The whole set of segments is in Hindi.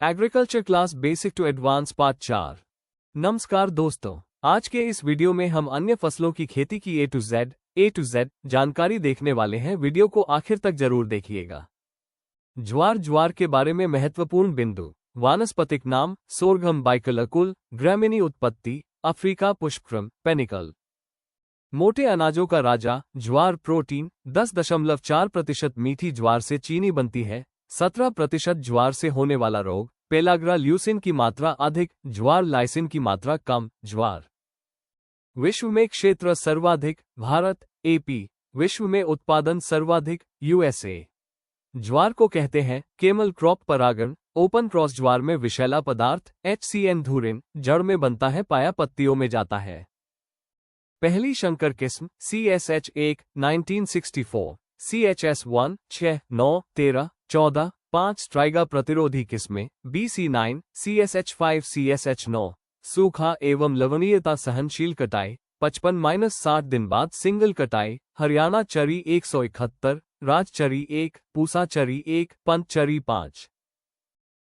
Agriculture class basic to advance part 4। नमस्कार दोस्तों, आज के इस वीडियो में हम अन्य फसलों की खेती की ए टू जेड जानकारी देखने वाले हैं। वीडियो को आखिर तक जरूर देखिएगा। ज्वार के बारे में महत्वपूर्ण बिंदु। वानस्पतिक नाम सोरघम बाइकलकुल। ग्रामीणी उत्पत्ति अफ्रीका पुष्पक्रम पेनिकल। मोटे अनाजों का राजा ज्वार। प्रोटीन 10.4%। मीठी ज्वार से चीनी बनती है। 17% ज्वार से होने वाला रोग पेलाग्रा ल्यूसिन की मात्रा अधिक, ज्वार लाइसिन की मात्रा कम। ज्वार विश्व में क्षेत्र सर्वाधिक भारत एपी। विश्व में उत्पादन सर्वाधिक यूएसए। ज्वार को कहते हैं केमल क्रॉप परागण ओपन क्रॉस। ज्वार में विषैला पदार्थ HCN धुरिन जड़ में बनता है, पाया पत्तियों में जाता है। पहली संकर किस्म CSH1 1964, CHS1 6, 9, 13, 14, 5 स्ट्राइगा प्रतिरोधी किस्में BC9, CSH5, CSH9 सूखा एवं लवणीयता सहनशील कटाई 55-60 दिन बाद सिंगल कटाई। हरियाणा चरी 171, राज चरी 1, पूसा चरी 1, पंत चरी 5।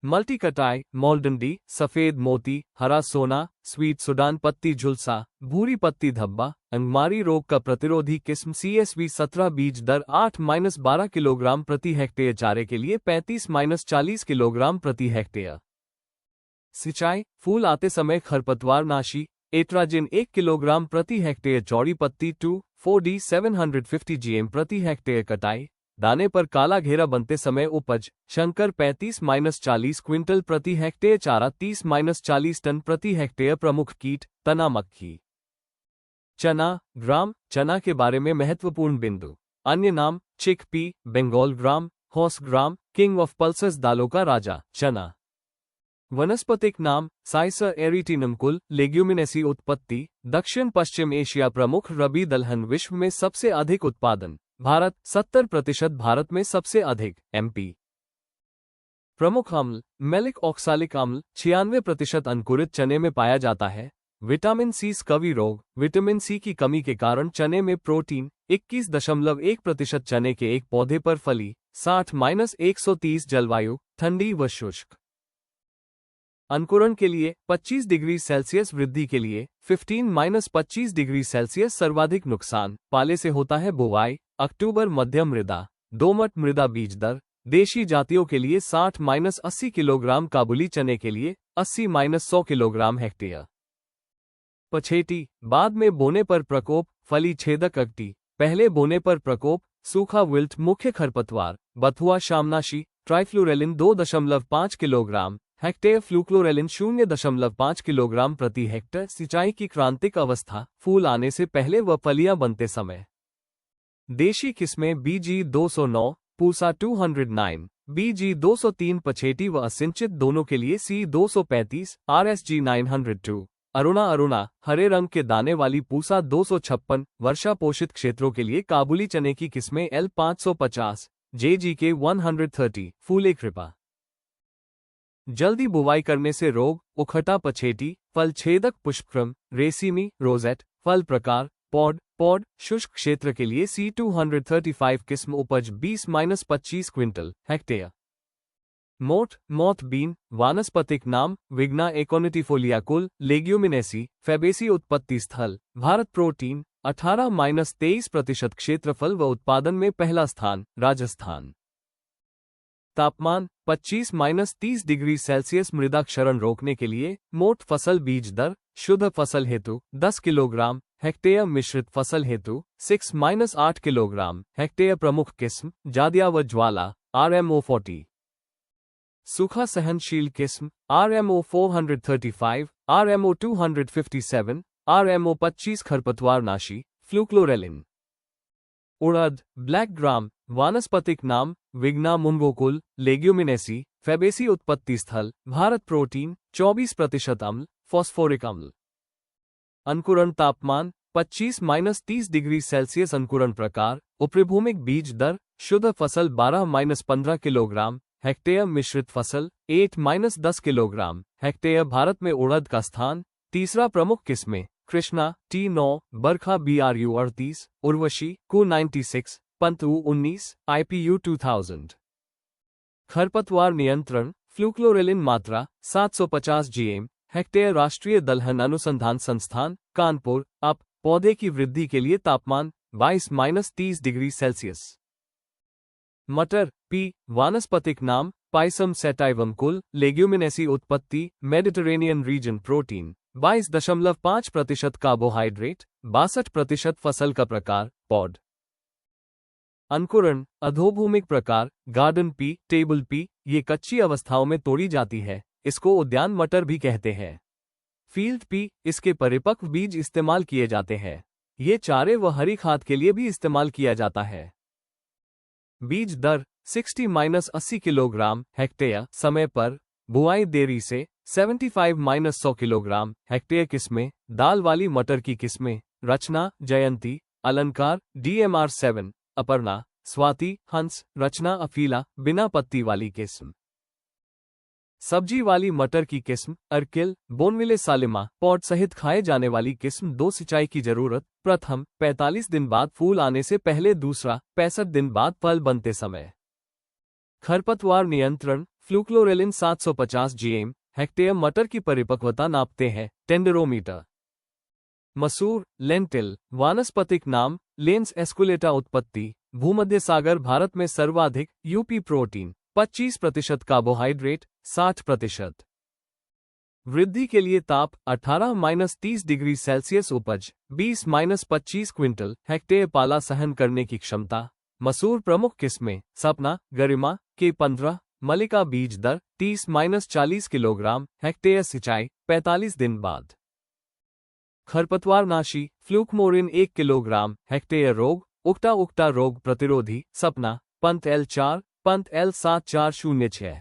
मल्टी कटाई मोल्डनडी सफेद मोती हरा सोना स्वीट सुडान पत्ती झुलसा भूरी पत्ती धब्बा। अंगमारी रोग का प्रतिरोधी किस्म CSV 17। बीज दर 8-12 किलोग्राम प्रति हेक्टेयर। चारे के लिए 35-40 किलोग्राम प्रति हेक्टेयर। सिंचाई फूल आते समय खरपतवार नाशी एट्राजिन 1 किलोग्राम प्रति हेक्टेयर। चौड़ी पत्ती 2,4-D 750 GM प्रति हेक्टेयर। कटाई दाने पर काला घेरा बनते समय उपज शंकर 35-40 क्विंटल प्रति हेक्टेयर। चारा 30-40 टन प्रति हेक्टेयर। प्रमुख कीट तना मक्खी। चना ग्राम चना के बारे में महत्वपूर्ण बिंदु। अन्य नाम chickpea Bengal gram horse gram king of pulses दालों का राजा चना। वनस्पतिक नाम साइसर एरिटिनम कुल लेग्यूमिनेसी। उत्पत्ति दक्षिण पश्चिम एशिया। प्रमुख रबी दलहन। विश्व में सबसे अधिक उत्पादन भारत 70%। भारत में सबसे अधिक MP। प्रमुख अम्ल मेलिक ऑक्सालिक अम्ल 96% अंकुरित चने में पाया जाता है। विटामिन सी स्कवी रोग विटामिन सी की कमी के कारण चने में प्रोटीन 21.1%। चने के एक पौधे पर फली 60-130 जलवायु ठंडी व शुष्क। अंकुरण के लिए 25 डिग्री सेल्सियस। वृद्धि के लिए 15-25 डिग्री सेल्सियस। सर्वाधिक नुकसान पाले से होता है। बुवाई अक्टूबर। मध्यम मृदा दोमट मृदा। बीज दर देशी जातियों के लिए 60-80 किलोग्राम। काबुली चने के लिए 80-100 किलोग्राम हेक्टेयर। पछेटी बाद में बोने पर प्रकोप फली छेदक अगटी। पहले बोने पर प्रकोप सूखा विल्ट मुख्य खरपतवार बथुआ शामनाशी। ट्राइफ्लूरेलिन 2.5 किलोग्राम हेक्टेयर। फ्लूक्लोरेलिन 0.5 किलोग्राम प्रति हेक्टेयर। सिंचाई की क्रांतिक अवस्था फूल आने से पहले व फलियां बनते समय। देशी किस्में BG 209 पूसा 209, BG 203। पछेटी व असिंचित दोनों के लिए C 235 RSG 902। अरुणा हरे रंग के दाने वाली पूसा 256। वर्षा पोषित क्षेत्रों के लिए काबुली चने की किस्में L 550 JGK 130। फूले कृपा जल्दी बुवाई करने से रोग उखटा। पछेटी फल छेदक पुष्पक्रम रेसिमी रोजेट। फल प्रकार पॉड शुष्क क्षेत्र के लिए C 235 किस्म। उपज 20-25 क्विंटल हेक्टेयर। मोथ बीन वानस्पतिक नाम विग्ना एकोनिटिफोलिया कुल लेग्यूमिनेसी फैबेसी। उत्पत्ति स्थल भारत। प्रोटीन 18-23%। क्षेत्रफल व उत्पादन में पहला स्थान राजस्थान। तापमान 25-30 डिग्री सेल्सियस। मृदा क्षरण रोकने के लिए मोट फसल। बीज दर शुद्ध फसल हेतु 10 किलोग्राम हेक्टेयर। मिश्रित फसल हेतु 6-8 किलोग्राम हेक्टेयर। प्रमुख किस्म जादिया व ज्वाला RMO 40। सूखा सहनशील किस्म RMO 435, RMO 257, RMO 25। खरपतवार नाशी फ्लूक्लोरेलिन। उड़द ब्लैक ग्राम वानस्पतिक नाम विग्ना मुंगोकुल लेग्यूमिनेसी फैबेसी। उत्पत्ति स्थल भारत। प्रोटीन 24% अम्ल फॉस्फोरिक अम्ल। अंकुरण तापमान 25-30 डिग्री सेल्सियस। अंकुरण प्रकार उपरिभूमिक। बीज दर शुद्ध फसल 12-15 किलोग्राम हेक्टेयर। मिश्रित फसल 8-10 किलोग्राम हेक्टेयर। भारत में उड़द का स्थान तीसरा। प्रमुख किस्में कृष्णा T9 बरखा BRU 38 उर्वशी Ku 96 पंतु 19 IPU 2000। खरपतवार नियंत्रण फ्लूक्लोरेलिन मात्रा 750 जीएम हेक्टेयर। राष्ट्रीय दलहन अनुसंधान संस्थान कानपुर। अप पौधे की वृद्धि के लिए तापमान 22-30 डिग्री सेल्सियस। मटर पी वानस्पतिक नाम पाइसम सेटाइवम। कुल लेग्यूमिनेसी उत्पत्ति मेडिटरेनियन रीजन। प्रोटीन 22.5% कार्बोहाइड्रेट 62% फसल का प्रकार पॉड। अंकुरण अधोभूमिक प्रकार गार्डन पी टेबल पी। ये कच्ची अवस्थाओं में तोड़ी जाती है, इसको उद्यान मटर भी कहते हैं। फील्ड पी इसके परिपक्व बीज इस्तेमाल किए जाते हैं। ये चारे व हरी खाद के लिए भी इस्तेमाल किया जाता है। बीज दर 60-80 किलोग्राम हेक्टेयर। समय पर बुआई देरी से 75-100 किलोग्राम हेक्टेयर। किस्में दाल वाली मटर की किस्में रचना जयंती अलंकार DMR 7 अपर्णा स्वाति हंस रचना अफीला। बिना पत्ती वाली किस्म सब्जी वाली मटर की किस्म अर्किल बोनविले सालिमा। पॉट सहित खाए जाने वाली किस्म 2 सिंचाई की जरूरत। प्रथम 45 दिन बाद फूल आने से पहले, दूसरा 65 दिन बाद फल बनते समय। खरपतवार नियंत्रण फ्लूक्लोरेलिन 750 जीएम हेक्टेयर। मटर की परिपक्वता नापते हैं टेंडरोमीटर। मसूर लेंटिल वानस्पतिक नाम लेंस एस्कुलेटा। उत्पत्ति भूमध्य सागर भारत में सर्वाधिक। UP protein 25% carbohydrate 60%। वृद्धि के लिए ताप 18-30 डिग्री सेल्सियस। उपज 20-25 क्विंटल हेक्टेयर। पाला सहन करने की क्षमता। मसूर प्रमुख किस्में सपना गरिमा के 15 मलिका। बीज दर 30-40 किलोग्राम हेक्टेयर। सिंचाई 45 दिन बाद। खरपतवारनाशी फ्लूकमोरिन 1 किलोग्राम हेक्टेयर। रोग उकटा रोग प्रतिरोधी सपना पंत L4 पंत L7406।